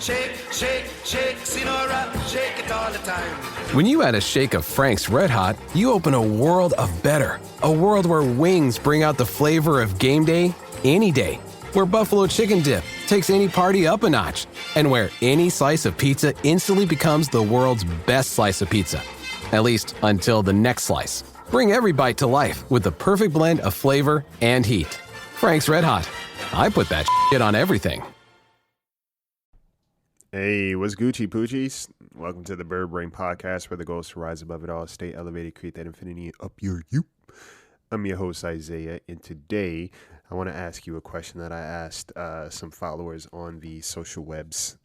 Shake, shake, shake, Sinora, shake it all the time. When you add a shake of Frank's Red Hot, you open a world of better. A world where wings bring out the flavor of game day any day. Where buffalo chicken dip takes any party up a notch. And where any slice of pizza instantly becomes the world's best slice of pizza. At least until the next slice. Bring every bite to life with the perfect blend of flavor and heat. Frank's Red Hot. I put that shit on everything. Hey, what's Gucci Poochies? Welcome to the Bird Brain Podcast, where the goal is to rise above it all, stay elevated, create that infinity up your you. I'm your host, Isaiah, and today I want to ask you a question that I asked some followers on the social webs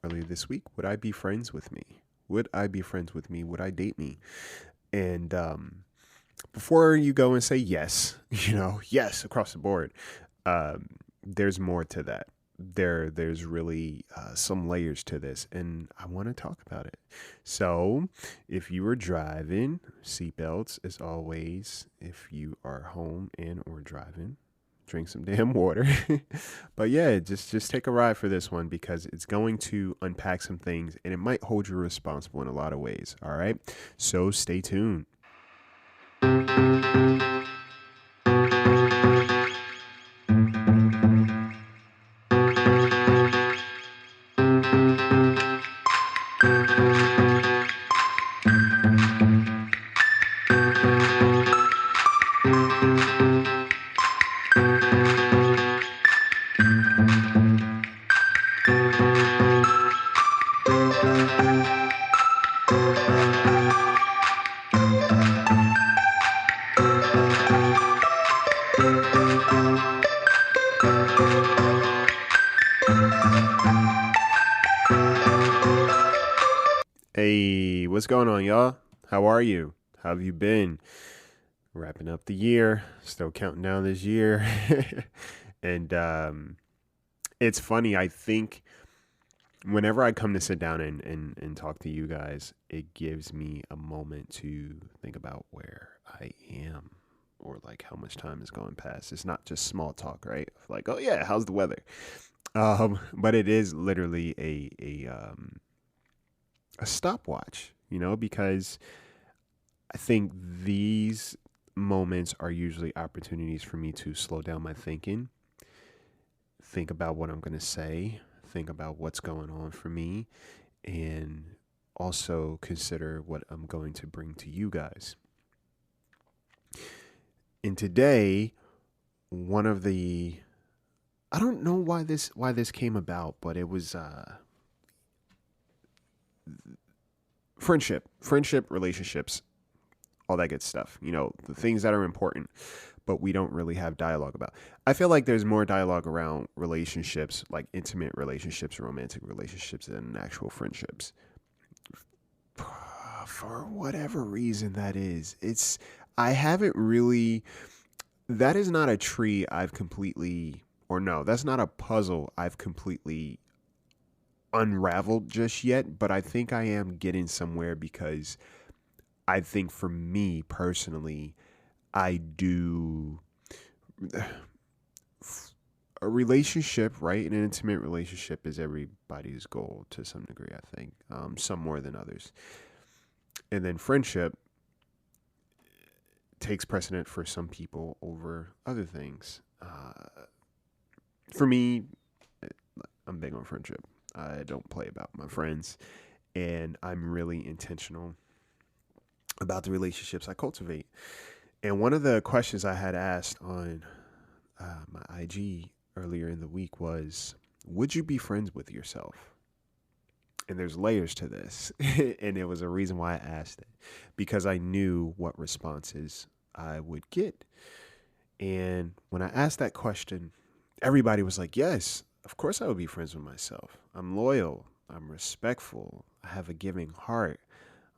earlier this week. Would I be friends with me? Would I be friends with me? Would I date me? And before you go and say yes, yes, across the board, there's more to that. There's really some layers to this, and I want to talk about it. So if you were driving, seatbelts as always. If you are home and or driving, drink some damn water. But yeah, just take a ride for this one, because it's going to unpack some things, and it might hold you responsible in a lot of ways. All right, so stay tuned. Hey, what's going on, y'all? How are you? How have you been? Wrapping up the year, still counting down this year. And it's funny, I think whenever I come to sit down and talk to you guys, it gives me a moment to think about where I am, or like how much time is going past. It's not just small talk, right? Like, oh yeah, how's the weather? But it is literally a stopwatch, because I think these moments are usually opportunities for me to slow down my thinking, think about what I'm going to say, think about what's going on for me, and also consider what I'm going to bring to you guys. And today, one of the, I don't know why this came about, but it was friendship, relationships, all that good stuff, the things that are important, but we don't really have dialogue about. I feel like there's more dialogue around relationships, like intimate relationships, romantic relationships, than actual friendships. For whatever reason that is, that is not a tree I've completely, or no, that's not a puzzle I've completely unraveled just yet, but I think I am getting somewhere, because I think for me personally, I do a relationship, right? An intimate relationship is everybody's goal to some degree, I think, some more than others. And then friendship takes precedent for some people over other things. For me, I'm big on friendship. I don't play about my friends, and I'm really intentional about the relationships I cultivate. And one of the questions I had asked on my IG earlier in the week was, would you be friends with yourself? And there's layers to this. And it was a reason why I asked it, because I knew what responses I would get. And when I asked that question, everybody was like, yes, of course I would be friends with myself. I'm loyal. I'm respectful. I have a giving heart.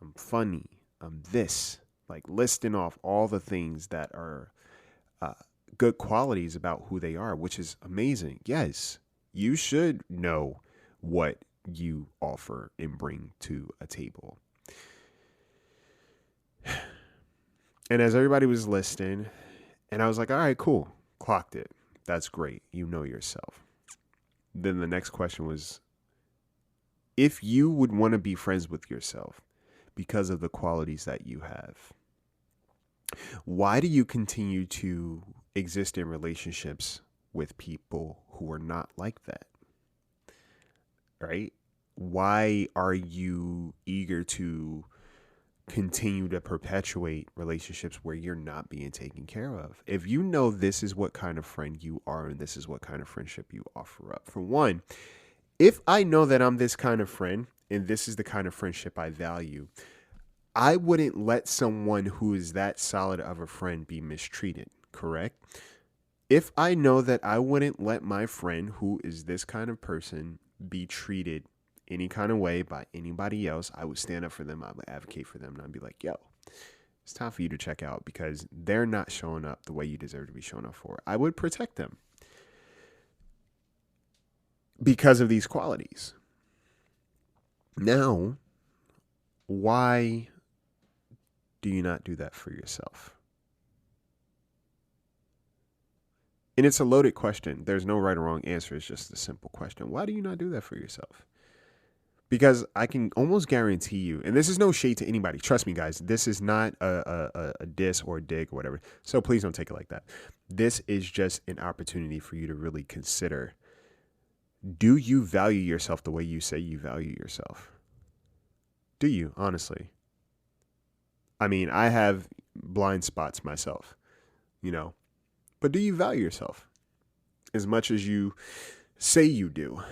I'm funny. I'm this. Like listing off all the things that are good qualities about who they are, which is amazing. Yes, you should know what you offer and bring to a table. And as everybody was listening, and I was like, all right, cool. Clocked it. That's great. You know yourself. Then the next question was, If you would want to be friends with yourself because of the qualities that you have, why do you continue to exist in relationships with people who are not like that? Right? Why are you eager to continue to perpetuate relationships where you're not being taken care of? If you know this is what kind of friend you are and this is what kind of friendship you offer up, for one, if I know that I'm this kind of friend and this is the kind of friendship I value, I wouldn't let someone who is that solid of a friend be mistreated, correct? If I know that I wouldn't let my friend who is this kind of person be treated any kind of way by anybody else, I would stand up for them. I would advocate for them. And I'd be like, yo, it's time for you to check out because they're not showing up the way you deserve to be shown up for. I would protect them because of these qualities. Now, why do you not do that for yourself? And it's a loaded question. There's no right or wrong answer. It's just a simple question. Why do you not do that for yourself? Because I can almost guarantee you, and this is no shade to anybody. Trust me, guys. This is not a diss or a dig or whatever. So please don't take it like that. This is just an opportunity for you to really consider, do you value yourself the way you say you value yourself? Do you, honestly? I mean, I have blind spots myself, but do you value yourself as much as you say you do?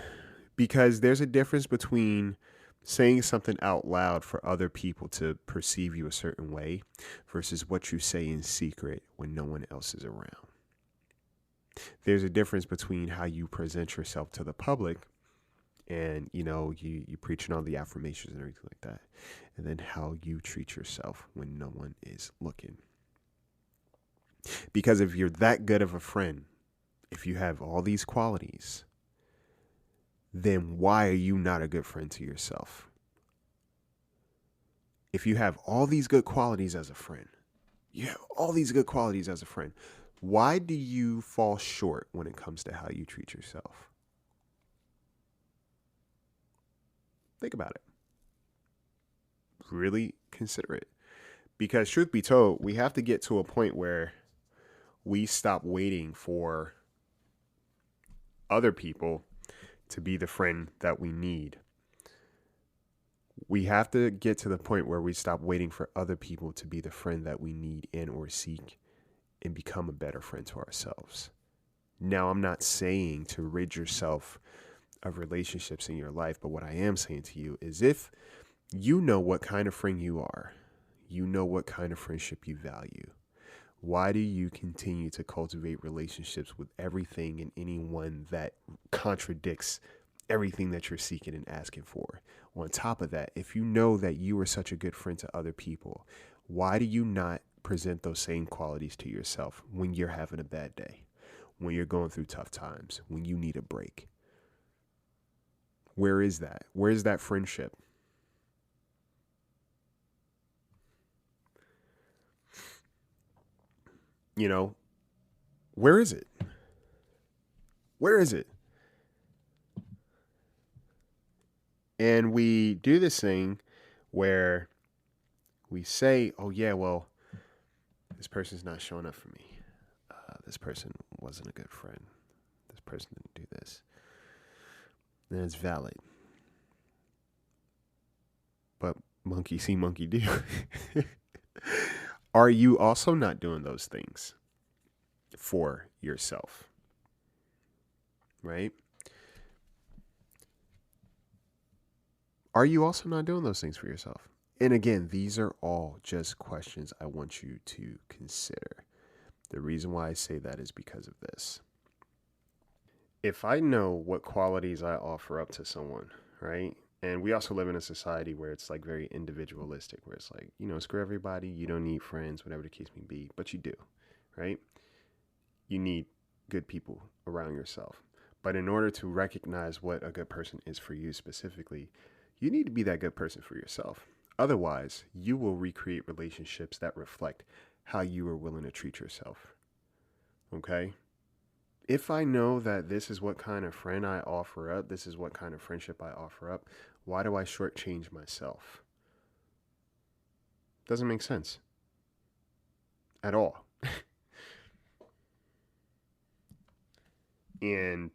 Because there's a difference between saying something out loud for other people to perceive you a certain way versus what you say in secret when no one else is around. There's a difference between how you present yourself to the public and, you preaching all the affirmations and everything like that, and then how you treat yourself when no one is looking. Because if you're that good of a friend, if you have all these qualities, then why are you not a good friend to yourself? If you have all these good qualities as a friend, why do you fall short when it comes to how you treat yourself? Think about it. Really consider it. Because truth be told, we have to get to a point where we stop waiting for other people to be the friend that we need. We have to get to the point where we stop waiting for other people to be the friend that we need and or seek and become a better friend to ourselves. Now, I'm not saying to rid yourself of relationships in your life, but what I am saying to you is if you know what kind of friend you are, you know what kind of friendship you value, why do you continue to cultivate relationships with everything and anyone that contradicts everything that you're seeking and asking for? On top of that, if you know that you are such a good friend to other people, why do you not present those same qualities to yourself when you're having a bad day, when you're going through tough times, when you need a break? Where is that? Where is that friendship? Where is it? Where is it? And we do this thing where we say, oh, yeah, well, this person's not showing up for me. This person wasn't a good friend. This person didn't do this. And it's valid. But monkey see, monkey do. Are you also not doing those things for yourself? Right? Are you also not doing those things for yourself? And again, these are all just questions I want you to consider. The reason why I say that is because of this. If I know what qualities I offer up to someone, right? And we also live in a society where it's like very individualistic, where it's like, screw everybody. You don't need friends, whatever the case may be, but you do, right? You need good people around yourself. But in order to recognize what a good person is for you specifically, you need to be that good person for yourself. Otherwise, you will recreate relationships that reflect how you are willing to treat yourself. Okay? if I know that this is what kind of friend I offer up, this is what kind of friendship I offer up, why do I shortchange myself? Doesn't make sense at all. And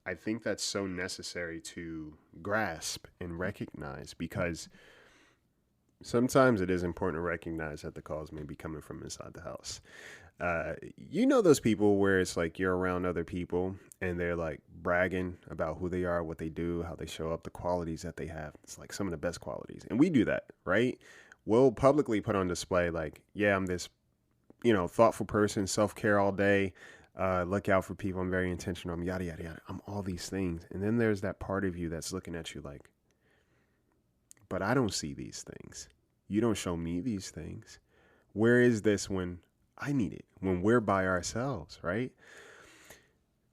I think that's so necessary to grasp and recognize, because sometimes it is important to recognize that the calls may be coming from inside the house. You know those people where it's like you're around other people and they're like bragging about who they are, what they do, how they show up, the qualities that they have. It's like some of the best qualities. And we do that, right? We'll publicly put on display like, yeah, I'm this, thoughtful person, self-care all day, look out for people, I'm very intentional, I'm yada, yada, yada. I'm all these things. And then there's that part of you that's looking at you like, but I don't see these things. You don't show me these things. Where is this when I need it, when we're by ourselves, right?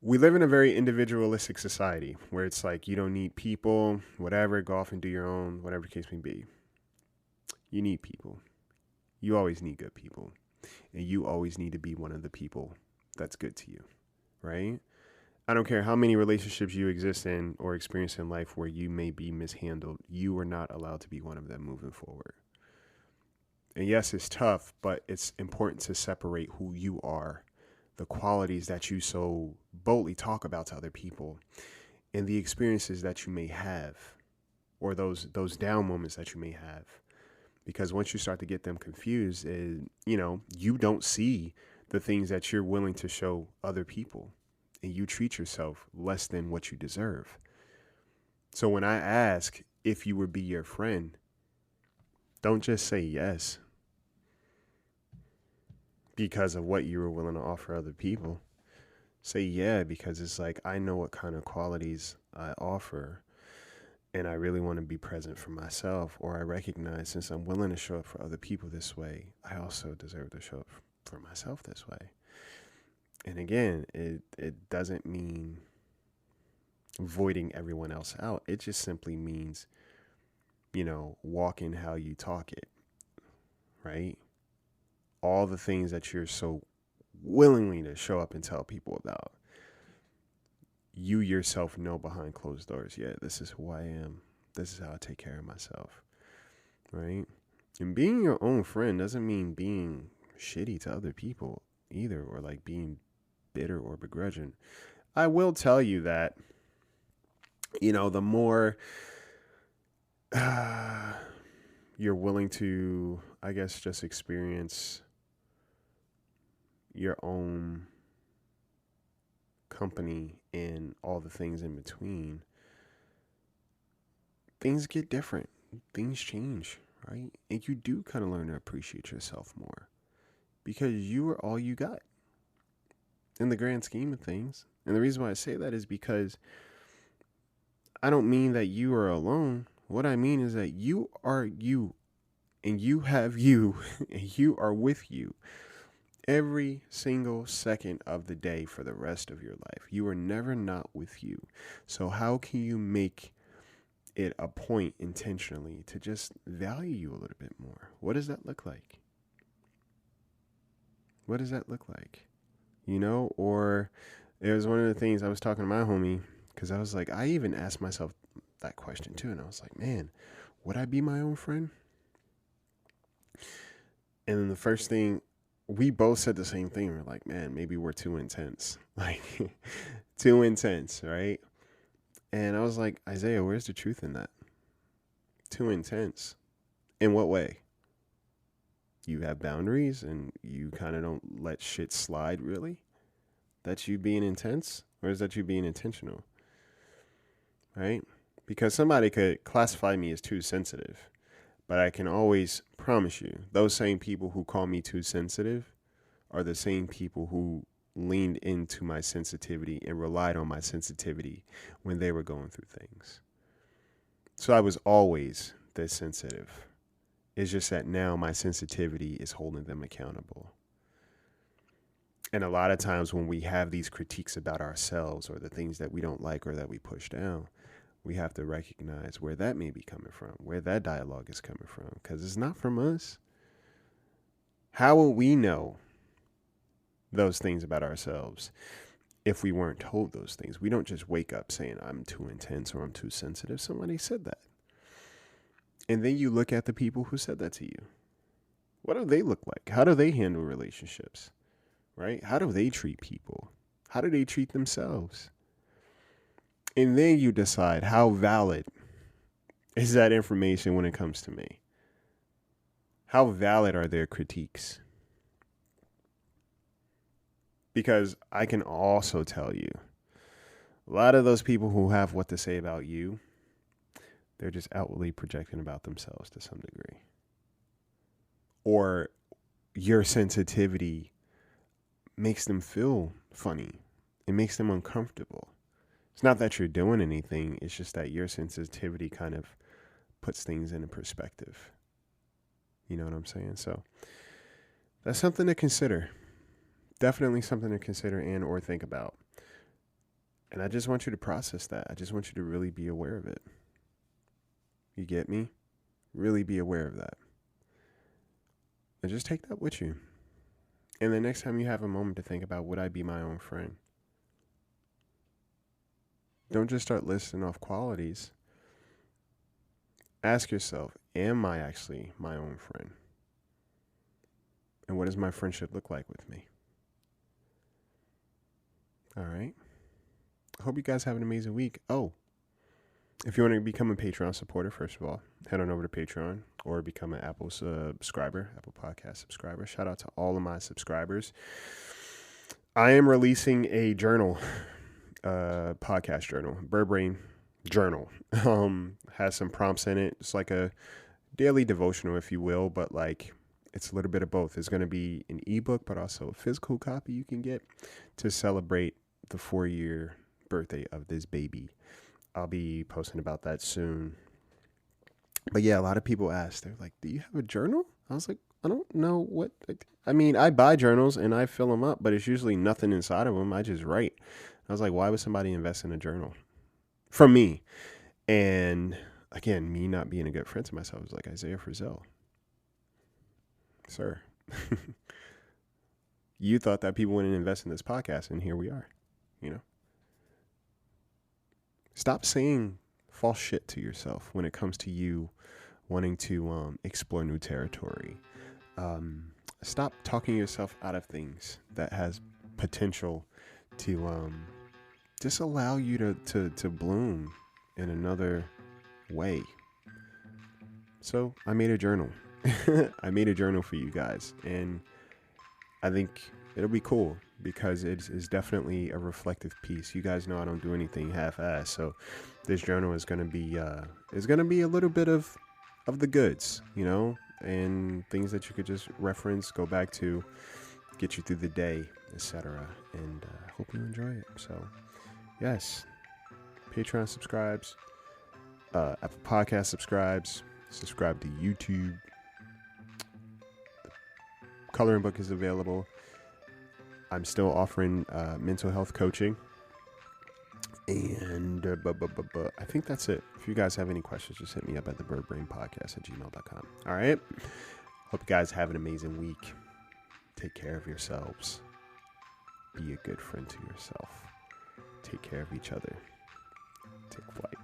We live in a very individualistic society where it's like you don't need people, whatever, go off and do your own, whatever the case may be. You need people. You always need good people. And you always need to be one of the people that's good to you, right? I don't care how many relationships you exist in or experience in life where you may be mishandled, you are not allowed to be one of them moving forward. And yes, it's tough, but it's important to separate who you are, the qualities that you so boldly talk about to other people, and the experiences that you may have, or those down moments that you may have. Because once you start to get them confused, you don't see the things that you're willing to show other people, and you treat yourself less than what you deserve. So when I ask if you would be your friend, don't just say yes because of what you were willing to offer other people. Say yeah because it's like, I know what kind of qualities I offer, and I really want to be present for myself. Or I recognize, since I'm willing to show up for other people this way, I also deserve to show up for myself this way. And again, it doesn't mean voiding everyone else out. It just simply means, walking how you talk it, right? All the things that you're so willingly to show up and tell people about, you yourself know behind closed doors, yeah, this is who I am. This is how I take care of myself, right? And being your own friend doesn't mean being shitty to other people either, or like being bitter or begrudging. I will tell you that, the more you're willing to, I guess, just experience your own company and all the things in between, things get different. Things change, right? And you do kind of learn to appreciate yourself more, because you are all you got in the grand scheme of things. And the reason why I say that is because I don't mean that you are alone. What I mean is that you are you, and you have you, and you are with you every single second of the day for the rest of your life. You are never not with you. So how can you make it a point intentionally to just value you a little bit more? What does that look like? What does that look like? Or it was one of the things I was talking to my homie, because I was like, I even asked myself that question too. And I was like, man, would I be my own friend? And then the first thing, we both said the same thing. We're like, man, maybe we're too intense. Like, too intense, right? And I was like, Isaiah, where's the truth in that? Too intense. In what way? You have boundaries and you kind of don't let shit slide, really? That's you being intense? Or is that you being intentional? Right? Because somebody could classify me as too sensitive, but I can always promise you, those same people who call me too sensitive are the same people who leaned into my sensitivity and relied on my sensitivity when they were going through things. So I was always this sensitive. It's just that now my sensitivity is holding them accountable. And a lot of times when we have these critiques about ourselves or the things that we don't like or that we push down, we have to recognize where that may be coming from, where that dialogue is coming from, because it's not from us. How will we know those things about ourselves if we weren't told those things. We don't just wake up saying, I'm too intense or I'm too sensitive. Somebody said that. And then you look at the people who said that to you. What do they look like? How do they handle relationships? Right? How do they treat people? How do they treat themselves? And then you decide, how valid is that information when it comes to me? How valid are their critiques? Because I can also tell you, a lot of those people who have what to say about you, they're just outwardly projecting about themselves to some degree. Or your sensitivity makes them feel funny. It makes them uncomfortable. It's not that you're doing anything. It's just that your sensitivity kind of puts things into perspective. You know what I'm saying? So that's something to consider. Definitely something to consider and or think about. And I just want you to process that. I just want you to really be aware of it. You get me? Really be aware of that. And just take that with you. And the next time you have a moment to think about, would I be my own friend? Don't just start listing off qualities. Ask yourself, am I actually my own friend? And what does my friendship look like with me? All right. I hope you guys have an amazing week. Oh, if you want to become a Patreon supporter, first of all, head on over to Patreon or become an Apple subscriber, Apple Podcast subscriber. Shout out to all of my subscribers. I am releasing a journal, podcast journal, Bird Brain Journal. Has some prompts in it. It's like a daily devotional, if you will, but like it's a little bit of both. It's going to be an ebook, but also a physical copy you can get to celebrate the 4-year birthday of this baby. I'll be posting about that soon. But yeah, a lot of people ask, they're like, do you have a journal? I was like, I don't know what. I mean, I buy journals and I fill them up, but it's usually nothing inside of them. I just write. I was like, why would somebody invest in a journal? From me. And again, me not being a good friend to myself, was like Isaiah Frizzell. Sir, you thought that people wouldn't invest in this podcast, and here we are, you know. Stop saying false shit to yourself when it comes to you wanting to explore new territory. Stop talking yourself out of things that has potential to just allow you to bloom in another way. So I made a journal. I made a journal for you guys, and I think it'll be cool because it is definitely a reflective piece. You guys know I don't do anything half-assed, so this journal is going to be a little bit of the goods, you know, and things that you could just reference, go back to, get you through the day, etc. And hope you enjoy it. So yes, Patreon subscribes, Apple Podcast subscribe to YouTube. The coloring book is available. I'm still offering mental health coaching. And I think that's it. If you guys have any questions, just hit me up at thebirdbrainpodcast@gmail.com. All right. Hope you guys have an amazing week. Take care of yourselves. Be a good friend to yourself. Take care of each other. Take flight.